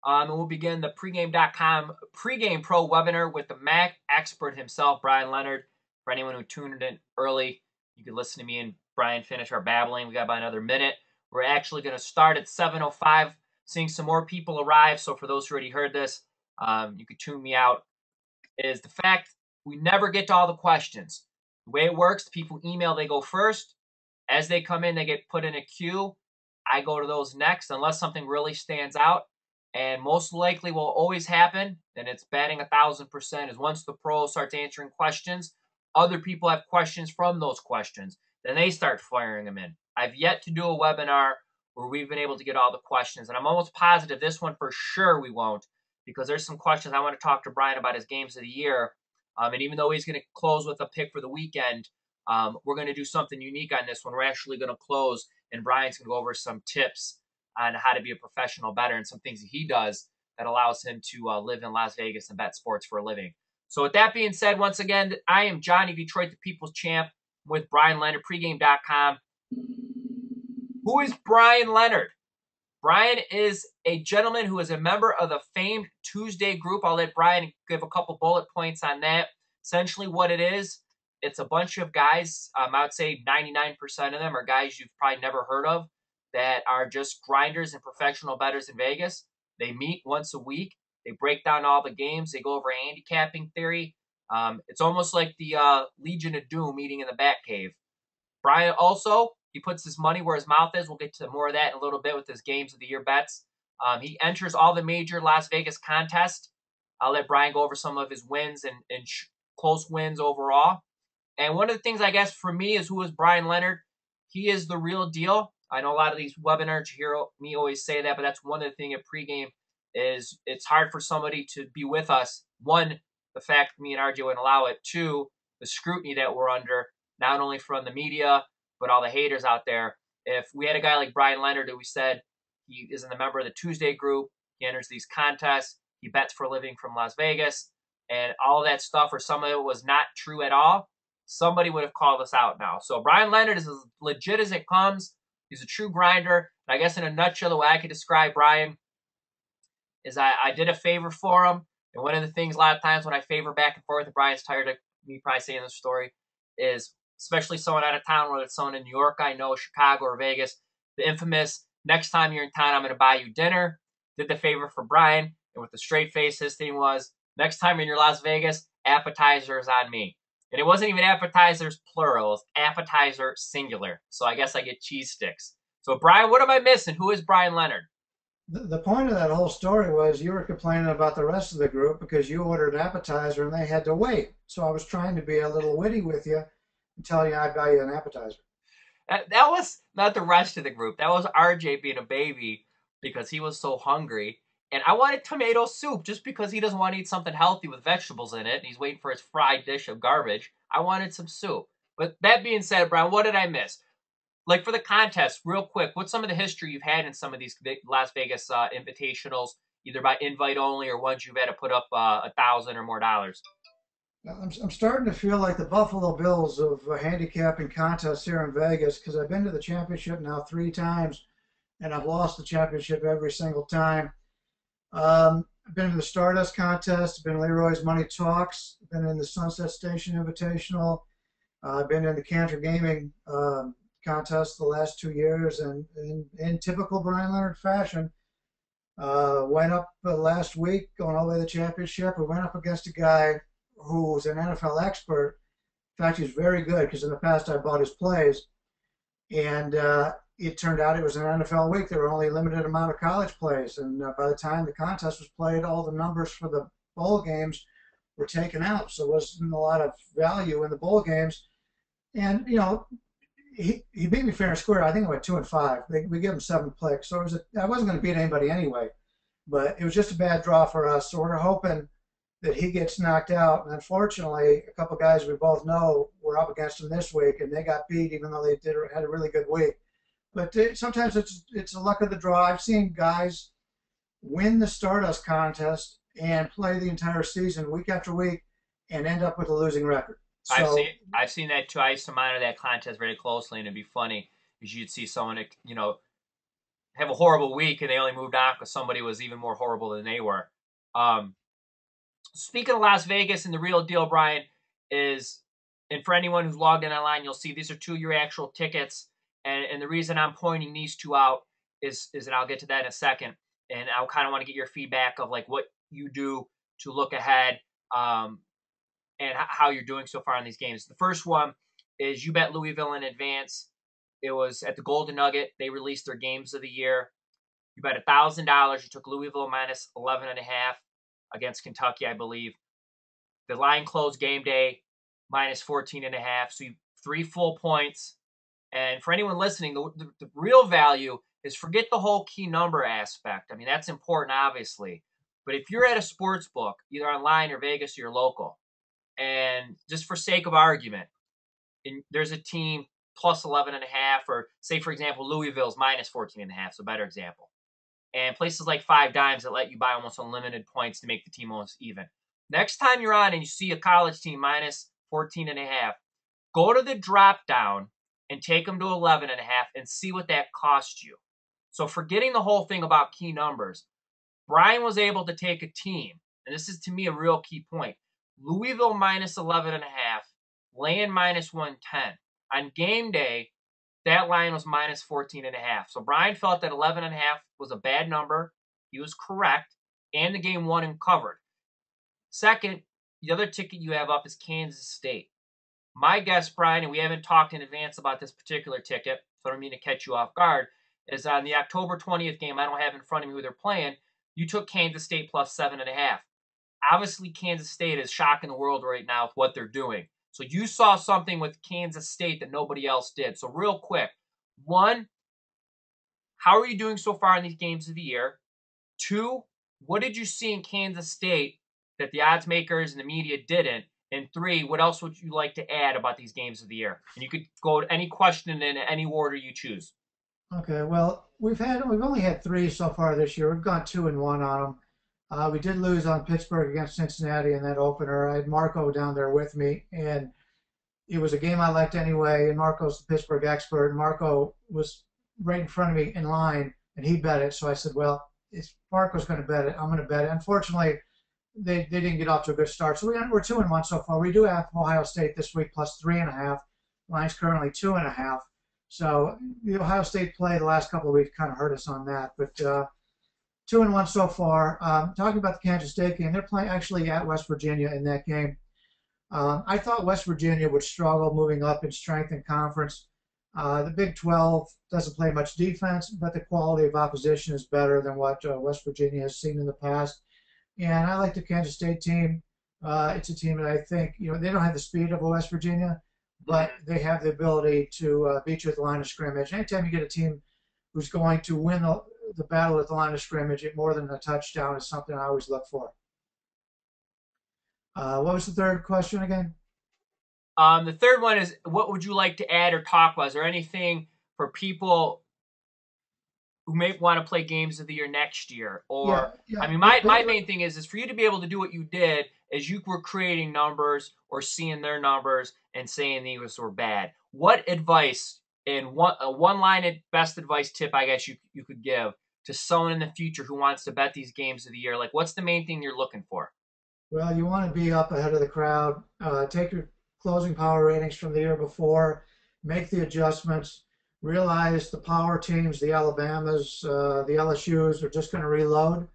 And we'll begin the pregame.com pregame pro webinar with the Mac expert himself, Bryan Leonard. For anyone who tuned in early, you can listen to me and Brian finish our babbling. We got about another minute. We're actually going to start at 7:05, seeing some more people arrive. So for those who already heard this, you could tune me out. Is the fact we never get to all the questions. The way it works, people email, they go first. As they come in, they get put in a queue. I go to those next, unless something really stands out. And most likely will always happen, and it's batting 1,000%, is once the pro starts answering questions, other people have questions from those questions. Then they start firing them in. I've yet to do a webinar where we've been able to get all the questions, and I'm almost positive this one for sure we won't, because there's some questions I want to talk to Brian about his games of the year. And even though he's going to close with a pick for the weekend, we're going to do something unique on this one. We're actually going to close, and Brian's going to go over some tips on how to be a professional bettor and some things that he does that allows him to live in Las Vegas and bet sports for a living. So with that being said, once again, I am Johnny Detroit, the People's Champ, with Bryan Leonard, pregame.com. Who is Bryan Leonard? Brian is a gentleman who is a member of the famed Tuesday group. I'll let Brian give a couple bullet points on that. Essentially what it is, it's a bunch of guys, I would say 99% of them are guys you've probably never heard of, that are just grinders and professional bettors in Vegas. They meet once a week. They break down all the games. They go over handicapping theory. It's almost like the Legion of Doom meeting in the Batcave. Brian also, he puts his money where his mouth is. We'll get to more of that in a little bit with his games of the year bets. He enters all the major Las Vegas contests. I'll let Brian go over some of his wins and close wins overall. And one of the things, I guess, for me is who is Bryan Leonard. He is the real deal. I know a lot of these webinars, you hear me always say that, but that's one of the things at pregame is it's hard for somebody to be with us. One, the fact me and RJ wouldn't allow it. Two, the scrutiny that we're under, not only from the media, but all the haters out there. If we had a guy like Bryan Leonard who we said he isn't a member of the Tuesday group, he enters these contests, he bets for a living from Las Vegas, and all that stuff, or some of it was not true at all, somebody would have called us out now. So Bryan Leonard is as legit as it comes. He's a true grinder. And I guess in a nutshell, the way I could describe Brian is I did a favor for him. And one of the things a lot of times when I favor back and forth, and Brian's tired of me probably saying this story, is especially someone out of town, whether it's someone in New York, I know, Chicago, or Vegas, the infamous, next time you're in town, I'm going to buy you dinner. Did the favor for Brian. And with a straight face, his thing was, next time you're in your Las Vegas, appetizers on me. And it wasn't even appetizers plural, it was appetizer singular. So I guess I get cheese sticks. So Brian, what am I missing? Who is Bryan Leonard? The point of that whole story was you were complaining about the rest of the group because you ordered an appetizer and they had to wait. So I was trying to be a little witty with you and tell you I'd buy you an appetizer. That was not the rest of the group. That was RJ being a baby because he was so hungry. And I wanted tomato soup just because he doesn't want to eat something healthy with vegetables in it. And he's waiting for his fried dish of garbage. I wanted some soup. But that being said, Brian, what did I miss? Like for the contest, real quick, what's some of the history you've had in some of these Las Vegas invitationals, either by invite only or ones you've had to put up $1,000 or more dollars? I'm starting to feel like the Buffalo Bills of handicapping contests here in Vegas because I've been to the championship now 3 times and I've lost the championship every single time. I've been in the Stardust contest, been in Leroy's Money Talks, been in the Sunset Station Invitational, been in the Cantor Gaming contest the last 2 years, and in typical Bryan Leonard fashion, went up last week going all the way to the championship. We went up against a guy who's an NFL expert. In fact, he's very good because in the past I bought his plays, and it turned out it was an NFL week. There were only a limited amount of college plays, and by the time the contest was played, all the numbers for the bowl games were taken out, so there wasn't a lot of value in the bowl games. And he beat me fair and square. I think I went 2-5. We give him 7 picks, so I wasn't going to beat anybody anyway. But it was just a bad draw for us. So we're hoping that he gets knocked out. And unfortunately, a couple guys we both know were up against him this week, and they got beat, even though they had a really good week. But sometimes it's the luck of the draw. I've seen guys win the Stardust contest and play the entire season week after week and end up with a losing record. So I've seen that too. I used to monitor that contest very closely, and it'd be funny because you'd see someone, have a horrible week and they only moved on because somebody was even more horrible than they were. Um, Speaking of Las Vegas, and the real deal, Brian, is, and for anyone who's logged in online, you'll see these are 2 of your actual tickets. And the reason I'm pointing these 2 out is, and I'll get to that in a second, and I'll kind of want to get your feedback of like what you do to look ahead, and how you're doing so far in these games. The first one is you bet Louisville in advance. It was at the Golden Nugget. They released their games of the year. You bet $1,000. You took Louisville minus 11.5 against Kentucky, I believe. The line closed game day minus 14.5. So you 3 full points. And for anyone listening, the real value is forget the whole key number aspect. I mean, that's important, obviously. But if you're at a sports book, either online or Vegas or your local, and just for sake of argument, there's a team plus 11.5, or say, for example, Louisville's minus 14.5, so better example. And places like Five Dimes that let you buy almost unlimited points to make the team almost even. Next time you're on and you see a college team minus 14.5, go to the drop down and take them to 11.5 and see what that costs you. So forgetting the whole thing about key numbers, Brian was able to take a team, and this is to me a real key point. Louisville minus 11.5, laying minus 110. On game day, that line was minus 14.5. So Brian felt that 11.5 was a bad number. He was correct, and the game won and covered. Second, the other ticket you have up is Kansas State. My guess, Brian, and we haven't talked in advance about this particular ticket, so I don't mean to catch you off guard, is on the October 20th game, I don't have in front of me who they're playing, you took Kansas State plus 7.5. Obviously, Kansas State is shocking the world right now with what they're doing. So you saw something with Kansas State that nobody else did. So real quick, 1, how are you doing so far in these games of the year? 2, what did you see in Kansas State that the odds makers and the media didn't? And 3, what else would you like to add about these games of the year? And you could go to any question in any order you choose. Okay, well, we've only had 3 so far this year. We've gone 2-1 on them. We did lose on Pittsburgh against Cincinnati in that opener. I had Marco down there with me, and it was a game I liked anyway. And Marco's the Pittsburgh expert. And Marco was right in front of me in line, and he bet it. So I said, well, if Marco's going to bet it, I'm going to bet it. Unfortunately, they didn't get off to a good start. So we're 2-1 so far. We do have Ohio State this week plus 3.5. Line's currently 2.5. So the Ohio State play the last couple of weeks kind of hurt us on that. But 2-1 so far. Talking about the Kansas State game, they're playing actually at West Virginia in that game. I thought West Virginia would struggle moving up in strength in conference. The Big 12 doesn't play much defense, but the quality of opposition is better than what West Virginia has seen in the past. And I like the Kansas State team. It's a team that I think, they don't have the speed of West Virginia, but they have the ability to beat you at the line of scrimmage. Anytime you get a team who's going to win the battle at the line of scrimmage at more than a touchdown is something I always look for. What was the third question again? The third one is, what would you like to add or talk about? Is there anything for people who may want to play games of the year next year? Or, yeah. I mean, my main thing is for you to be able to do what you did as you were creating numbers or seeing their numbers and saying these were bad. What advice, and a one-line best advice tip I guess you could give to someone in the future who wants to bet these games of the year? Like, what's the main thing you're looking for? Well, you want to be up ahead of the crowd. Take your closing power ratings from the year before, make the adjustments, realize the power teams, the Alabamas, the LSUs are just going to reload.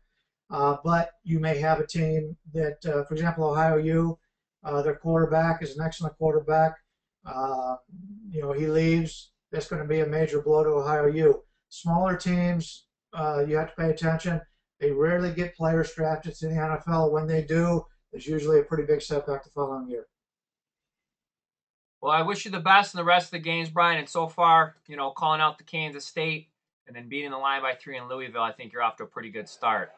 But you may have a team that, for example, Ohio U, their quarterback is an excellent quarterback. He leaves. That's going to be a major blow to Ohio U. Smaller teams, you have to pay attention. They rarely get players drafted to the NFL. When they do, there's usually a pretty big setback the following year. Well, I wish you the best in the rest of the games, Brian. And so far, calling out the Kansas State and then beating the line by 3 in Louisville, I think you're off to a pretty good start.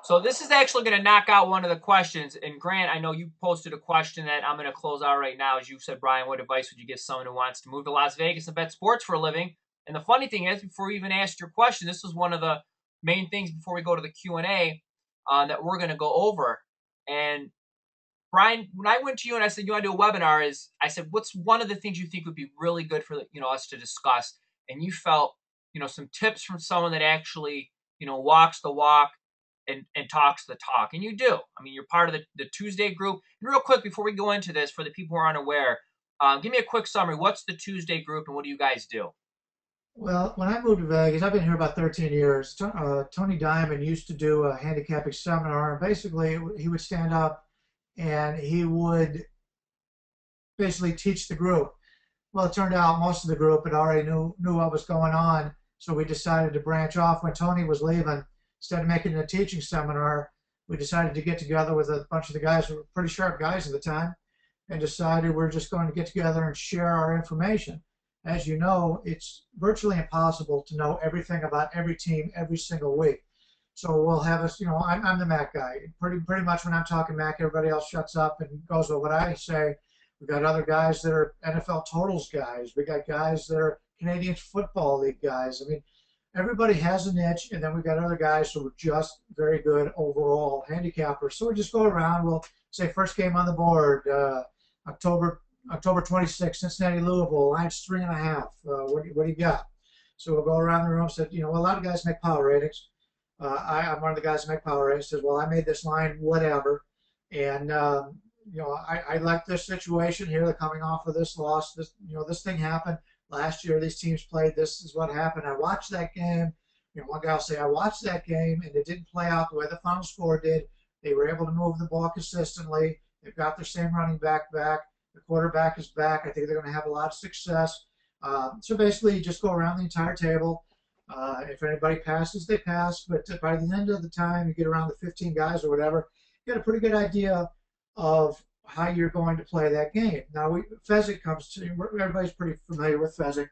So this is actually going to knock out one of the questions. And Grant, I know you posted a question that I'm going to close out right now. As you said, Brian, what advice would you give someone who wants to move to Las Vegas and bet sports for a living? And the funny thing is, before we even asked your question, this was one of the main things before we go to the Q&A that we're going to go over. And Brian, when I went to you and I said, you want to do a webinar, I said, what's one of the things you think would be really good for us to discuss? And you felt, some tips from someone that actually, walks the walk and talks the talk. And you do. I mean, you're part of the Tuesday group. And real quick, before we go into this, for the people who are unaware, give me a quick summary. What's the Tuesday group and what do you guys do? Well, when I moved to Vegas, I've been here about 13 years. Tony Diamond used to do a handicapping seminar, and basically he would stand up and he would basically teach the group. Well, it turned out most of the group had already knew what was going on, so we decided to branch off. When Tony was leaving, instead of making it a teaching seminar, we decided to get together with a bunch of the guys who were pretty sharp guys at the time, and decided we're just going to get together and share our information. As you know, it's virtually impossible to know everything about every team every single week. So we'll have us, I'm the Mac guy. Pretty much when I'm talking Mac, everybody else shuts up and goes with what I say. We've got other guys that are NFL totals guys. We got guys that are Canadian Football League guys. I mean, everybody has a niche, and then we've got other guys who are just very good overall handicappers. So we just go around. We'll say first game on the board, October 26th, Cincinnati, Louisville, line's 3.5. What do you got? So we'll go around the room and say, well, a lot of guys make power ratings. I'm one of the guys that make power ratings. Says, well, I made this line, whatever. And, I like this situation here. They're coming off of this loss. This thing happened last year. These teams played. This is what happened. I watched that game. One guy will say, I watched that game, and it didn't play out the way the final score did. They were able to move the ball consistently. They've got their same running back back. The quarterback is back. I think they're going to have a lot of success. So basically, you just go around the entire table. If anybody passes, they pass. But by the end of the time, you get around the 15 guys or whatever, you get a pretty good idea of how you're going to play that game. Now, Fezzik comes to, everybody's pretty familiar with Fezzik.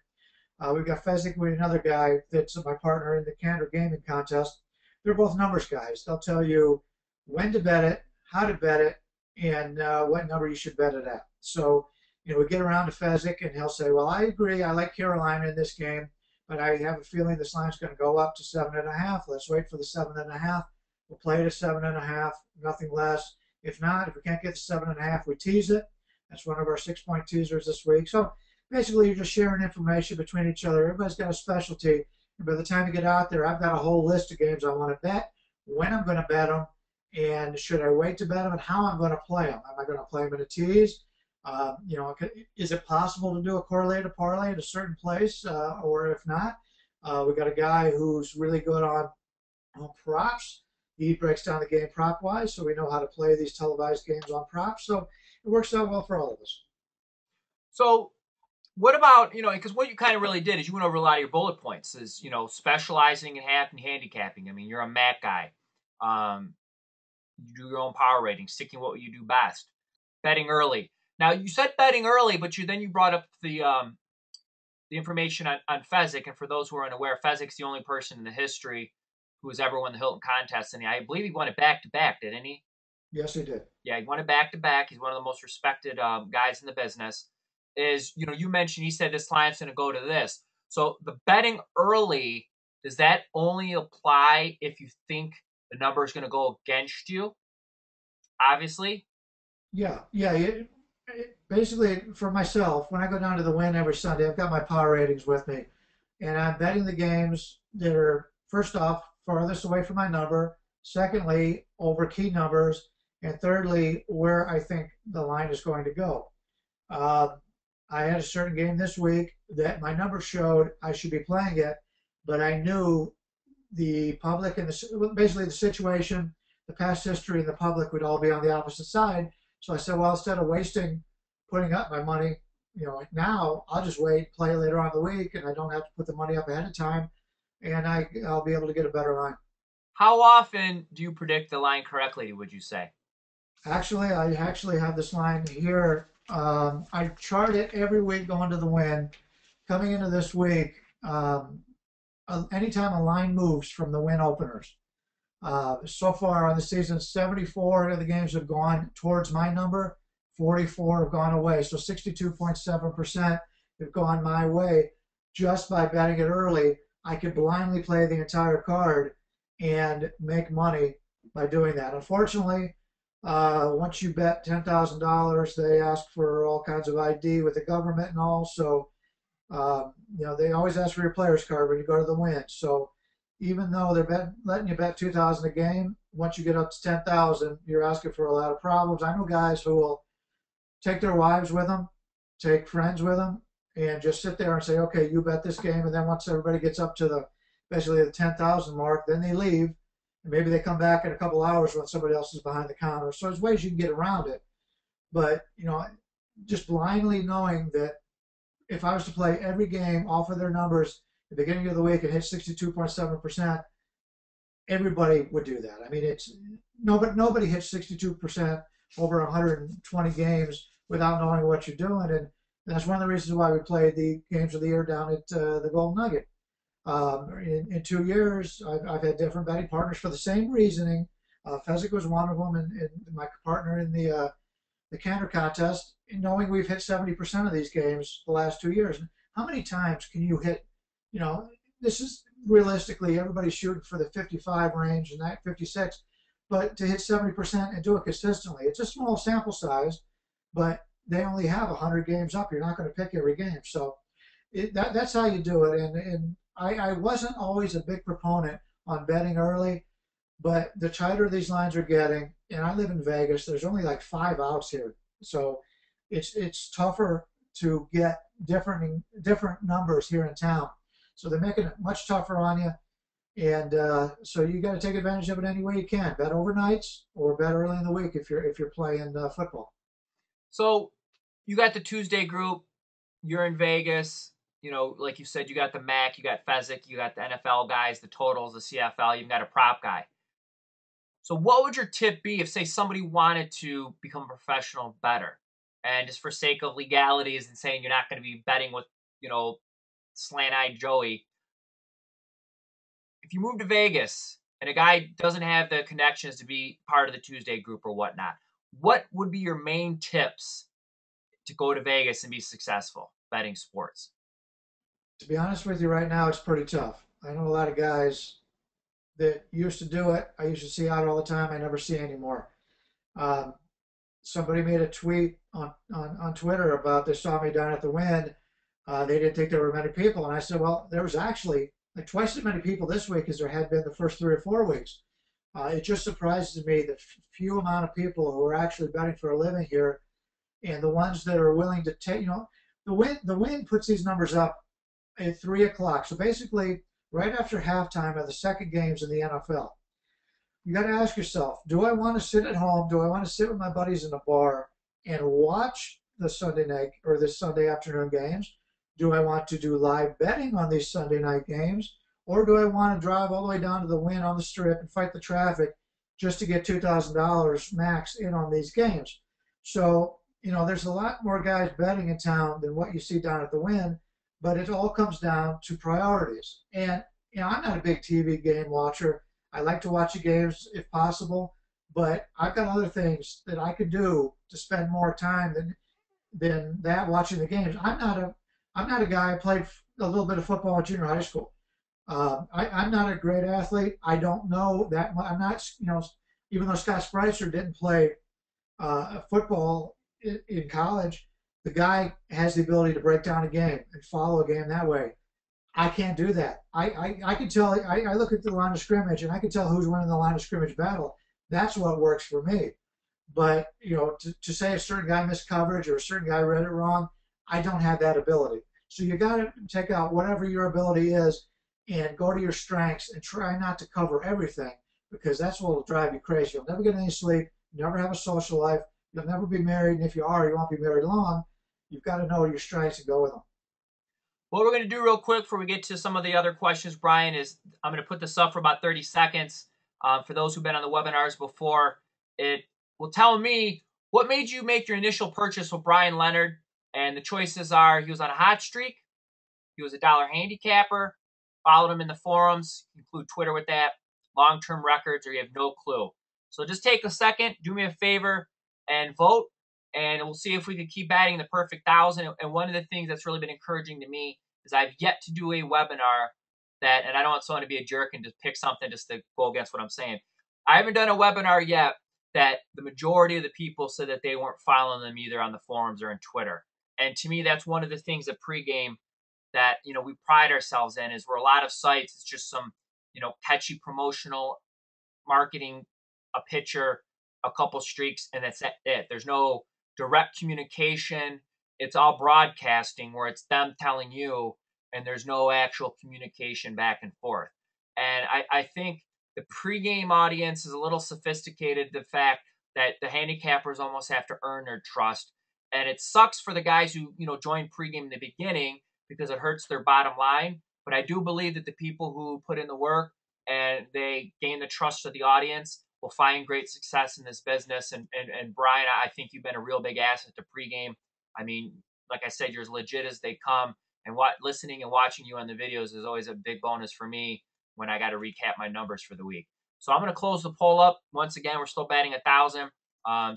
We've got Fezzik with another guy that's my partner in the Candor Gaming Contest. They're both numbers guys. They'll tell you when to bet it, how to bet it, and what number you should bet it at. So, we get around to Fezzik, and he'll say, well, I agree. I like Carolina in this game, but I have a feeling this line's going to go up to 7.5. Let's wait for the 7.5. We'll play it at 7.5, nothing less. If not, if we can't get to 7.5, we tease it. That's one of our 6-point teasers this week. So basically, you're just sharing information between each other. Everybody's got a specialty. And by the time you get out there, I've got a whole list of games I want to bet, when I'm going to bet them, and should I wait to bet them, and how I'm going to play them. Am I going to play them in a tease? Is it possible to do a correlated parlay at a certain place, or if not? We got a guy who's really good on props. He breaks down the game prop-wise, so we know how to play these televised games on props. So it works out well for all of us. So what about, because what you kind of really did is you went over a lot of your bullet points, is, specializing in handicapping. I mean, you're a Mac guy. You do your own power rating, sticking what you do best. Betting early. Now, you said betting early, but you brought up the information on Fezzik. And for those who are unaware, Fezzik's the only person in the history who has ever won the Hilton contest. And I believe he won it back-to-back, didn't he? Yes, he did. Yeah, he won it back-to-back. He's one of the most respected guys in the business. You mentioned, he said this line's going to go to this. So the betting early, does that only apply if you think the number is going to go against you? Obviously. Yeah. Basically, for myself, when I go down to the Win every Sunday, I've got my power ratings with me. And I'm betting the games that are, first off, farthest away from my number. Secondly, over key numbers. And thirdly, where I think the line is going to go. I had a certain game this week that my number showed I should be playing it, but I knew the public and basically the situation, the past history, and the public would all be on the opposite side. So I said, well, instead of putting up my money, now I'll just wait, play later on in the week, and I don't have to put the money up ahead of time, and I'll be able to get a better line. How often do you predict the line correctly, would you say? Actually, I have this line here. I chart it every week going to the Win. Coming into this week, anytime a line moves from the Win openers, so far on the season, 74 of the games have gone towards my number, 44 have gone away. So 62.7% have gone my way just by betting it early. I could blindly play the entire card and make money by doing that. Unfortunately, once you bet $10,000, they ask for all kinds of ID with the government and all. So They always ask for your player's card when you go to the win. So even though they're letting you bet 2,000 a game, once you get up to 10,000, you're asking for a lot of problems. I know guys who will take their wives with them, take friends with them, and just sit there and say, okay, you bet this game. And then once everybody gets up to basically the 10,000 mark, then they leave. And maybe they come back in a couple hours when somebody else is behind the counter. So there's ways you can get around it. But, just blindly knowing that if I was to play every game off of their numbers at the beginning of the week and hit 62.7%, everybody would do that. I mean, it's nobody hits 62% over 120 games without knowing what you're doing, and that's one of the reasons why we played the games of the year down at the Golden Nugget. In 2 years, I've had different betting partners for the same reasoning. Fezzik was one of them, and my partner in the canter contest, knowing we've hit 70% of these games the last 2 years. How many times can you hit, this is realistically everybody's shooting for the 55 range and that 56, but to hit 70% and do it consistently, it's a small sample size, but they only have 100 games up. You're not going to pick every game. So that's how you do it. And I wasn't always a big proponent on betting early, but the tighter these lines are getting, and I live in Vegas, there's only like 5 outs here. So it's tougher to get different numbers here in town. So they're making it much tougher on you. And so you got to take advantage of it any way you can. Bet overnights or bet early in the week if you're playing football. So you got the Tuesday group. You're in Vegas. Like you said, you got the MAC, you got Fezzik, you got the NFL guys, the totals, the CFL. You've got a prop guy. So what would your tip be if, say, somebody wanted to become a professional bettor, and just for sake of legalities and saying you're not going to be betting with, slant-eyed Joey, if you move to Vegas and a guy doesn't have the connections to be part of the Tuesday group or whatnot, what would be your main tips to go to Vegas and be successful betting sports? To be honest with you, right now it's pretty tough. I know a lot of guys that used to do it. I used to see out all the time. I never see anymore. Um, Somebody made a tweet on Twitter about they saw me down at the Wynn. They didn't think there were many people, and I said, well, there was actually like twice as many people this week as there had been the first 3 or 4 weeks. It just surprises me the few amount of people who are actually betting for a living here, and the ones that are willing to take. The Wynn puts these numbers up at 3 o'clock. So basically, right after halftime of the second games in the NFL, you got to ask yourself, do I want to sit at home? Do I want to sit with my buddies in a bar and watch the Sunday night or the Sunday afternoon games? Do I want to do live betting on these Sunday night games? Or do I want to drive all the way down to the Wynn on the strip and fight the traffic just to get $2,000 max in on these games? So, there's a lot more guys betting in town than what you see down at the Wynn, but it all comes down to priorities. And, I'm not a big TV game watcher. I like to watch the games if possible, but I've got other things that I could do to spend more time than that watching the games. I'm not a guy. I played a little bit of football in junior high school. I'm not a great athlete. I don't know that much. I'm not, even though Scott Spicer didn't play football in college, the guy has the ability to break down a game and follow a game that way. I can't do that. I can tell. I look at the line of scrimmage and I can tell who's winning the line of scrimmage battle. That's what works for me. But to say a certain guy missed coverage or a certain guy read it wrong, I don't have that ability. So you got to take out whatever your ability is and go to your strengths and try not to cover everything, because that's what will drive you crazy. You'll never get any sleep. You never have a social life. You'll never be married, and if you are, you won't be married long. You've got to know your strengths and go with them. What we're going to do real quick before we get to some of the other questions, Brian, is I'm going to put this up for about 30 seconds. For those who've been on the webinars before, it will tell me what made you make your initial purchase with Bryan Leonard. And the choices are: he was on a hot streak, he was a dollar handicapper, followed him in the forums, include Twitter with that, long-term records, or you have no clue. So just take a second, do me a favor, and vote. And we'll see if we can keep batting the perfect 1,000. And one of the things that's really been encouraging to me is I've yet to do a webinar that, and I don't want someone to be a jerk and just pick something just to go against what I'm saying. I haven't done a webinar yet that the majority of the people said that they weren't following them either on the forums or on Twitter. And to me, that's one of the things that pregame that, we pride ourselves in, is where a lot of sites, it's just some, catchy promotional marketing, a picture, a couple streaks, and that's it. There's no direct communication. It's all broadcasting where it's them telling you, and there's no actual communication back and forth. And I think the pregame audience is a little sophisticated. The fact that the handicappers almost have to earn their trust. And it sucks for the guys who, joined pregame in the beginning because it hurts their bottom line. But I do believe that the people who put in the work and they gain the trust of the audience will find great success in this business. And Brian, I think you've been a real big asset to pregame. I mean, like I said, you're as legit as they come. And listening and watching you on the videos is always a big bonus for me when I got to recap my numbers for the week. So I'm going to close the poll up. Once again, we're still batting 1,000. 63%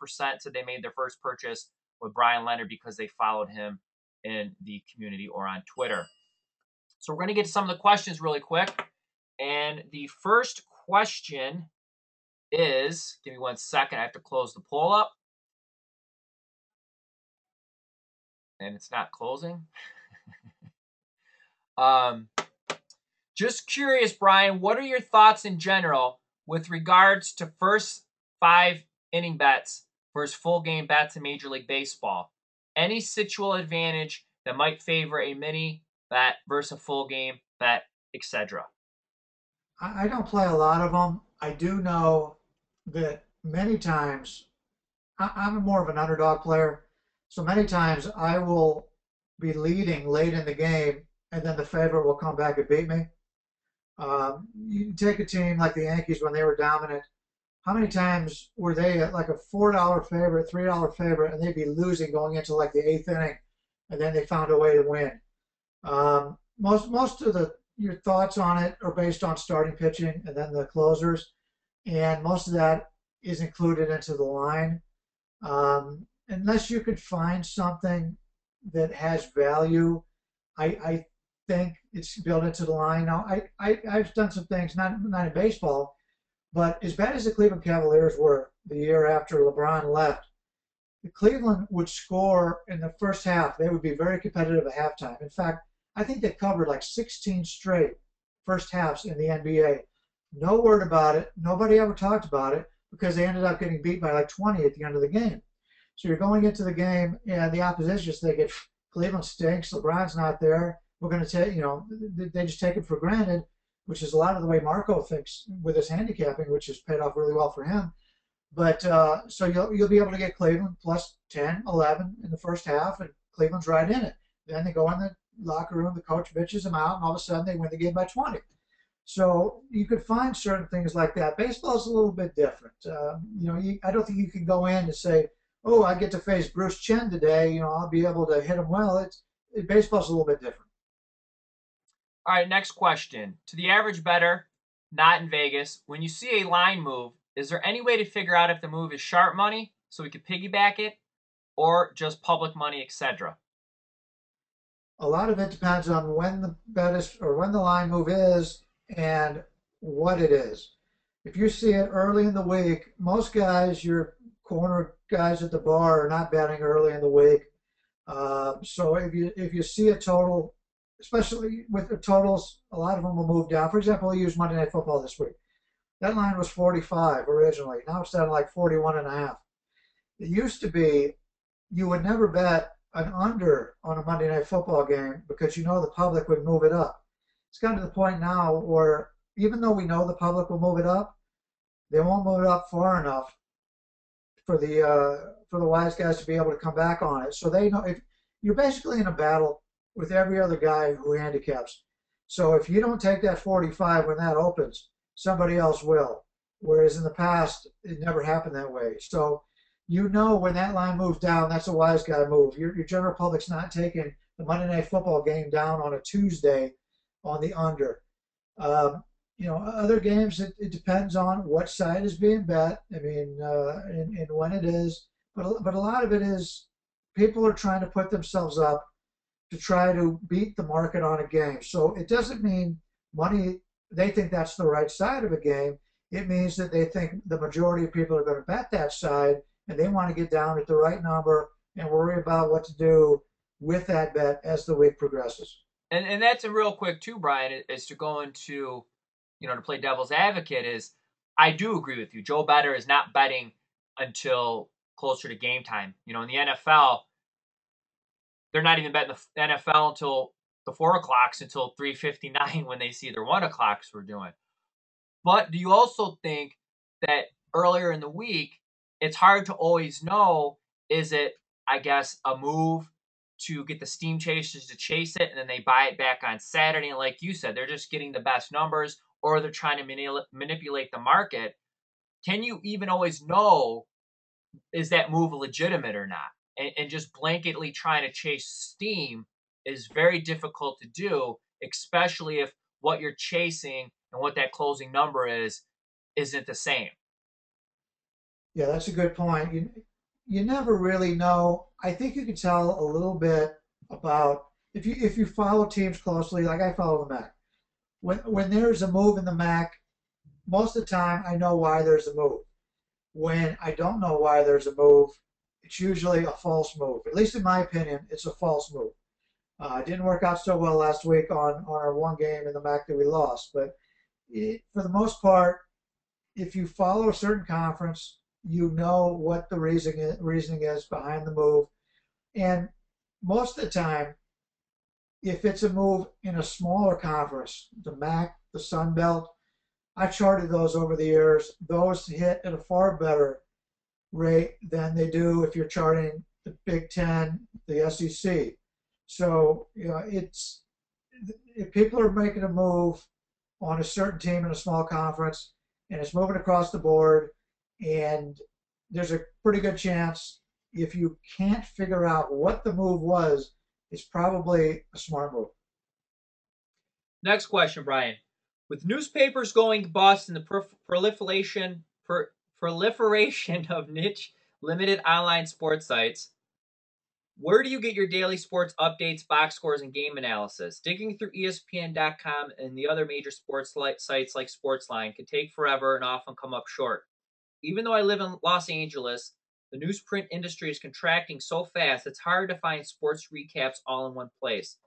said they made their first purchase with Brian Leonard because they followed him in the community or on Twitter. So we're going to get to some of the questions really quick. And the first question is, give me 1 second, I have to close the poll up. And it's not closing. Just curious, Brian, what are your thoughts in general with regards to first 5 inning bets versus full game bets in Major League Baseball? Any situal advantage that might favor a mini bet versus a full game bet, etc.? I don't play a lot of them. I do know that many times I'm more of an underdog player. So many times I will be leading late in the game and then the favorite will come back and beat me. You take a team like the Yankees when they were dominant. How many times were they at like a $4 favorite, $3 favorite, and they'd be losing going into like the 8th inning, and then they found a way to win? Most of your thoughts on it are based on starting pitching and then the closers, and most of that is included into the line. Unless you could find something that has value, I think it's built into the line. Now, I've done some things, not in baseball, but as bad as the Cleveland Cavaliers were the year after LeBron left, the Cleveland would score in the first half. They would be very competitive at halftime. In fact, I think they covered like 16 straight first halves in the NBA. No word about it. Nobody ever talked about it because they ended up getting beat by like 20 at the end of the game. So you're going into the game, and the opposition just thinking, Cleveland stinks, LeBron's not there. We're going to take, they just take it for granted, which is a lot of the way Marco thinks with his handicapping, which has paid off really well for him. But so you'll be able to get Cleveland plus 10, 11 in the first half, and Cleveland's right in it. Then they go in the locker room, the coach bitches them out, and all of a sudden they win the game by 20. So you could find certain things like that. Baseball's a little bit different. I don't think you can go in and say, oh, I get to face Bruce Chen today, I'll be able to hit him well. Baseball's a little bit different. All right, next question. To the average bettor, not in Vegas, when you see a line move, is there any way to figure out if the move is sharp money so we could piggyback it or just public money, etc.? A lot of it depends on when the bet is or when the line move is and what it is. If you see it early in the week, most guys, your corner guys at the bar, are not betting early in the week. So if you see a total, especially with the totals, a lot of them will move down. For example, we used Monday Night Football this week. That line was 45 originally. Now it's down to like 41.5. It used to be you would never bet an under on a Monday Night Football game because the public would move it up. It's gotten to the point now where even though we know the public will move it up, they won't move it up far enough for the wise guys to be able to come back on it. So they know if you're basically in a battle with every other guy who handicaps. So if you don't take that 45 when that opens, somebody else will. Whereas in the past, it never happened that way. So when that line moves down, that's a wise guy move. Your general public's not taking the Monday Night Football game down on a Tuesday on the under. Other games, it depends on what side is being bet. I mean, and when it is. But a lot of it is people are trying to put themselves up to try to beat the market on a game. So it doesn't mean they think that's the right side of a game. It means that they think the majority of people are going to bet that side, and they want to get down at the right number and worry about what to do with that bet as the week progresses. And that's a real quick too, Brian, is to go into, to play devil's advocate is I do agree with you. Joe Better is not betting until closer to game time. In the NFL, they're not even betting the NFL until the 4 o'clocks until 3:59 when they see their 1 o'clocks we're doing. But do you also think that earlier in the week, it's hard to always know, is it, I guess, a move to get the steam chasers to chase it and then they buy it back on Saturday? And like you said, they're just getting the best numbers or they're trying to manipulate the market. Can you even always know, is that move legitimate or not? And just blanketly trying to chase steam is very difficult to do, especially if what you're chasing and what that closing number isn't the same. Yeah, that's a good point. You never really know. I think you can tell a little bit about if you follow teams closely, like I follow the MAC. When there's a move in the MAC, most of the time I know why there's a move. When I don't know why there's a move, it's usually a false move. At least in my opinion, it's a false move. It didn't work out so well last week on our one game in the MAC that we lost. But for the most part, if you follow a certain conference, you know what the reasoning is behind the move. And most of the time, if it's a move in a smaller conference, the MAC, the Sun Belt, I charted those over the years. Those hit at a far better rate than they do if you're charting the Big Ten, the SEC. So, if people are making a move on a certain team in a small conference and it's moving across the board, and there's a pretty good chance if you can't figure out what the move was, it's probably a smart move. Next question, Brian. With newspapers going bust and the proliferation of niche, limited online sports sites, where do you get your daily sports updates, box scores, and game analysis? Digging through ESPN.com and the other major sports sites like Sportsline can take forever and often come up short. Even though I live in Los Angeles, the newsprint industry is contracting so fast it's hard to find sports recaps all in one place.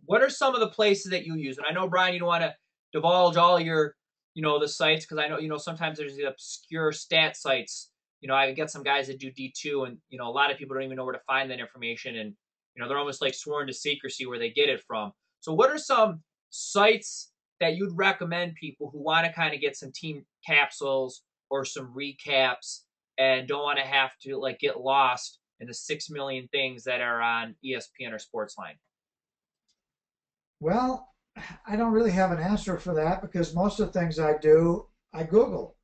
What are some of the places that you use? And I know, Brian, you don't want to divulge all your, the sites, because I know, sometimes there's the obscure stat sites. I get some guys that do D2 and, a lot of people don't even know where to find that information. And, they're almost like sworn to secrecy where they get it from. So what are some sites that you'd recommend people who want to kind of get some team capsules or some recaps and don't want to have to like get lost in the 6 million things that are on ESPN or Sportsline? Well, I don't really have an answer for that because most of the things I do, I Google.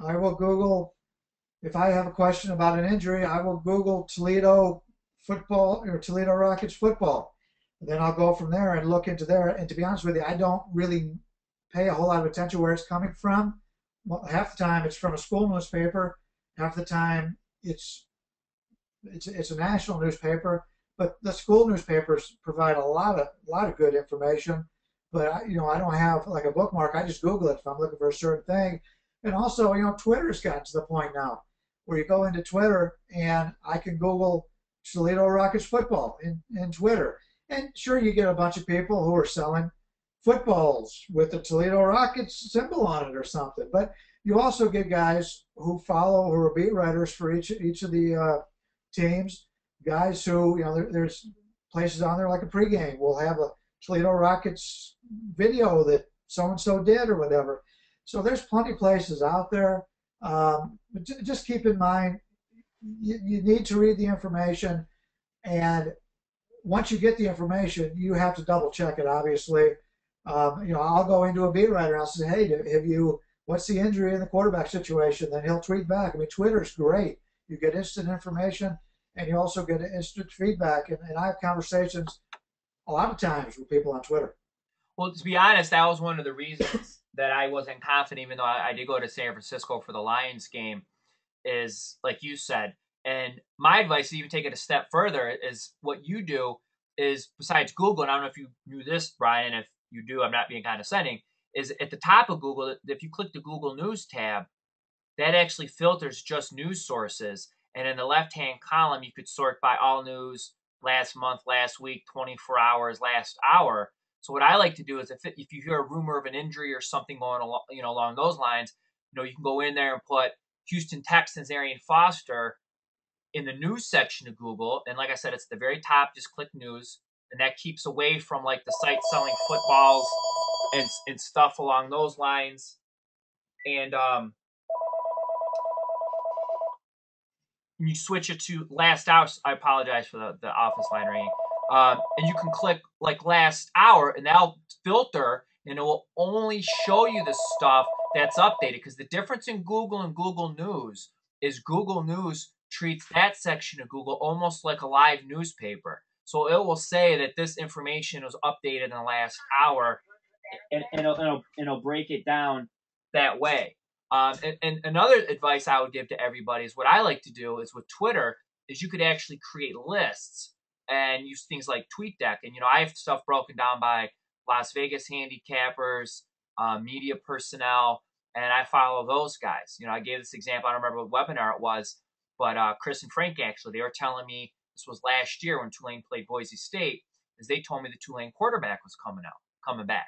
I will Google if I have a question about an injury, I will Google Toledo football or Toledo Rockets football. And then I'll go from there and look into there. And to be honest with you, I don't really pay a whole lot of attention where it's coming from. Well, half the time it's from a school newspaper. Half the time it's a national newspaper. But the school newspapers provide a lot of good information. But I don't have like a bookmark. I just Google it if I'm looking for a certain thing. And also, Twitter's gotten to the point now where you go into Twitter and I can Google Toledo Rockets football in Twitter. And sure, you get a bunch of people who are selling footballs with the Toledo Rockets symbol on it or something. But you also get guys who are beat writers for each of the teams. Guys who, there's places on there like a pregame. We'll have a Toledo Rockets video that so-and-so did or whatever. So there's plenty of places out there. But just keep in mind, you need to read the information. And once you get the information, you have to double check it, obviously. I'll go into a beat writer and I'll say, hey, what's the injury in the quarterback situation? Then he'll tweet back. I mean, Twitter's great. You get instant information and you also get instant feedback. And I have conversations a lot of times with people on Twitter. Well, to be honest, that was one of the reasons that I wasn't confident, even though I did go to San Francisco for the Lions game, is like you said. And my advice is even take it a step further is what you do is, besides Google, and I don't know if you knew this, Brian, if you do, I'm not being condescending, is at the top of Google, if you click the Google News tab, that actually filters just news sources. And in the left-hand column, you could sort by all news, last month, last week, 24 hours, last hour. So what I like to do is if you hear a rumor of an injury or something going along, along those lines, you can go in there and put Houston Texans Arian Foster in the news section of Google. And like I said, it's the very top, just click news. And that keeps away from like the site selling footballs and stuff along those lines. And you switch it to last hour. I apologize for the office line ringing. And you can click like last hour, and that'll filter, and it will only show you the stuff that's updated. Because the difference in Google and Google News is Google News treats that section of Google almost like a live newspaper. So it will say that this information was updated in the last hour, and it'll break it down that way. And another advice I would give to everybody is what I like to do is with Twitter is you could actually create lists and use things like TweetDeck. And, I have stuff broken down by Las Vegas handicappers, media personnel, and I follow those guys. I gave this example. I don't remember what webinar it was, but Chris and Frank, actually, they were telling me this was last year when Tulane played Boise State, is they told me the Tulane quarterback was coming back.